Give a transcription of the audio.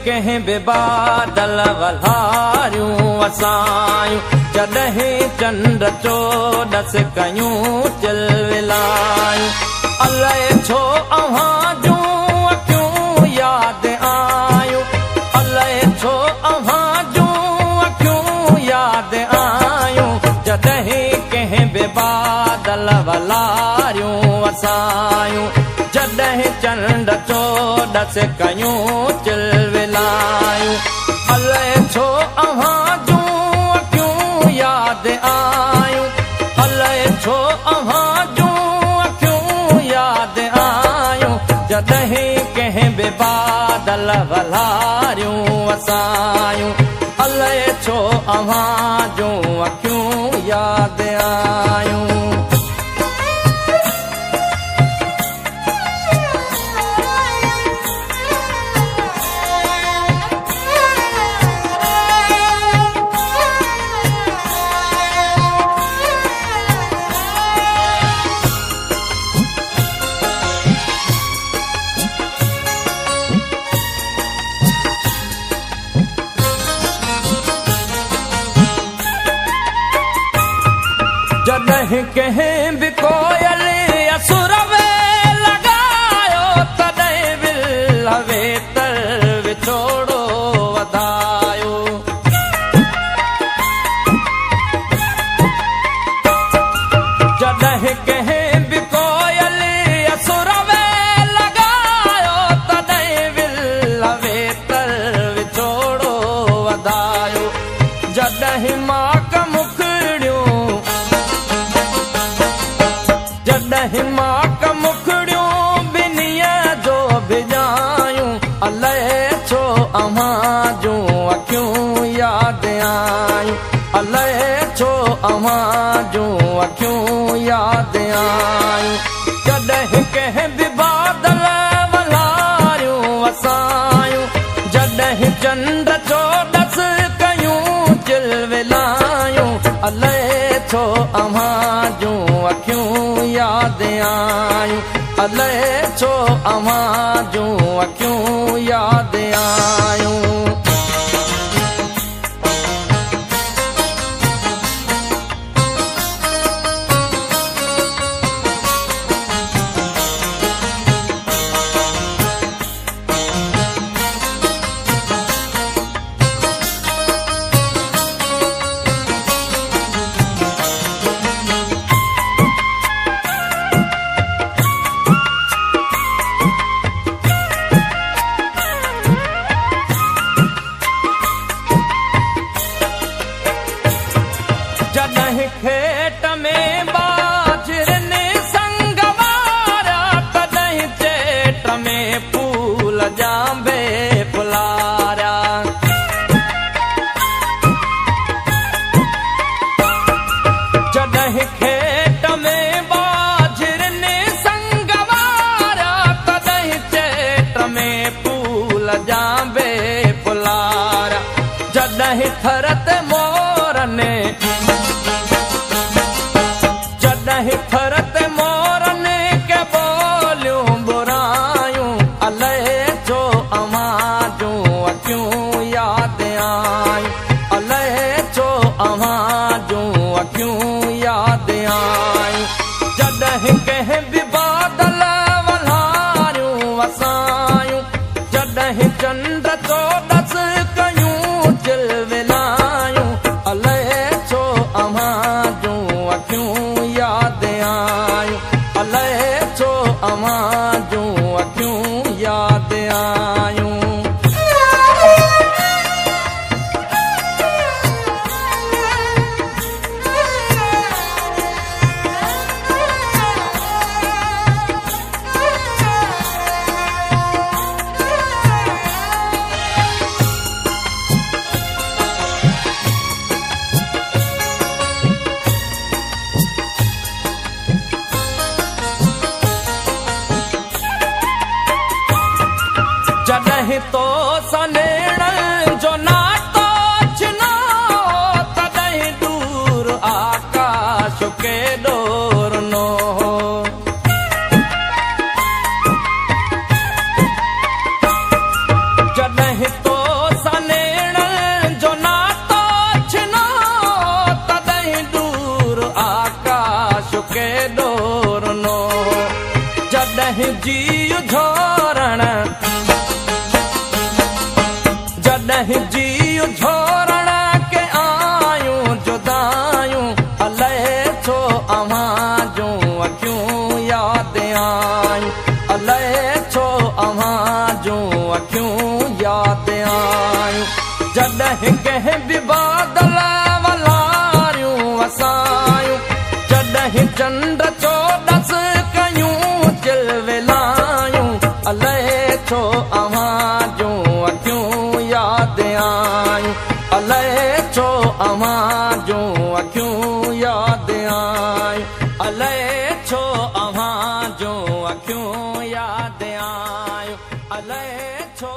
कंहिं बि बादल वल्हारियूं वसायूं जॾहिं चंड चोॾस कयूं चिलविलायूं अलाए छो अव्हां जूं अखियूं यादि आयूं अलाए छो अव्हां जूं अखियूं यादि आयूं जॾहिं कंहिं बि बादल वल्हारियूं वसायूं जॾहिं चंड चोॾस कयूं चिलविलायूं अलाए छो अव्हां जूं अखियूं यादि आयूं अलाए छो अव्हां जूं अखियूं यादि आयूं जॾहिं कंहिं बि बादल वल्हारियूं वसायूं अलाए छो अव्हां जूं अखियूं यादि आयूं जॾहिं कंहिं बि कोयल असुर में लॻायो तॾहिं विल वेतर विछोड़ो वधायो जॾहिं कंहिं बि कोयल असुर में लॻायो तॾहिं विल वेतर विछोड़ो वधायो जॾहिं माक जॾहिं माक मुखड़ियूं ॿिन्हीअ जो भिॼायूं अलाए छो अव्हां जूं अखियूं यादि आयूं अलाए छो अव्हां जूं अखियूं यादि आयूं जॾहिं कंहिं बि बादल वल्हारियूं वसायूं जॾहिं चंड चोॾस कयूं चिलविलायूं अलाए छो अव्हां जूं अखियूं यादि आयूं अलाए छो अव्हां जूं अखियूं यादि आयूं जॾहिं खेत में बाजरनि संग वारा तॾहिं चेट में फूल जांबे फुलारा जॾहिं खेत में बाजरनि संग वारा तॾहिं चेट में फूल जांबे फुलारा जॾहिं थरत मोरनि जॾहिं थरत मोरनि के बोलियूं बुरायूं अलाए छो अव्हां जूं अखियूं यादि आयूं अलाए छो अव्हां जूं अखियूं यादि आयूं जॾहिं कंहिं बि बादल वल्हारियूं वसायूं जॾहिं चंड चोॾस कयूं चिलविलायूं अलाए छो अव्हां जूं अखियूं यादि आयूं अलाए छो अव्हां जूं अखियूं यादि आयूं जॾहिं तो सनेण जो नातो छिनो तॾहिं दूर आकाश के डोरनो जॾहिं तो जी झोरण जॾहिं जी झोरण के आयूं जुदायूं अलाए छो अव्हां जूं अखियूं यादि आयूं अलाए छो अव्हां जूं अखियूं यादि आयूं जॾहिं कंहिं बि बादल वलारियूं वसायूं जॾहिं चंड चोॾस कयूं चिलविलायूं अलाए छो अव्हां जूं अखियूं यादि आयूं अलाए छो अव्हां जूं अखियूं यादि आयूं अलाए छो अव्हां जूं अखियूं यादि आयूं अलाए छो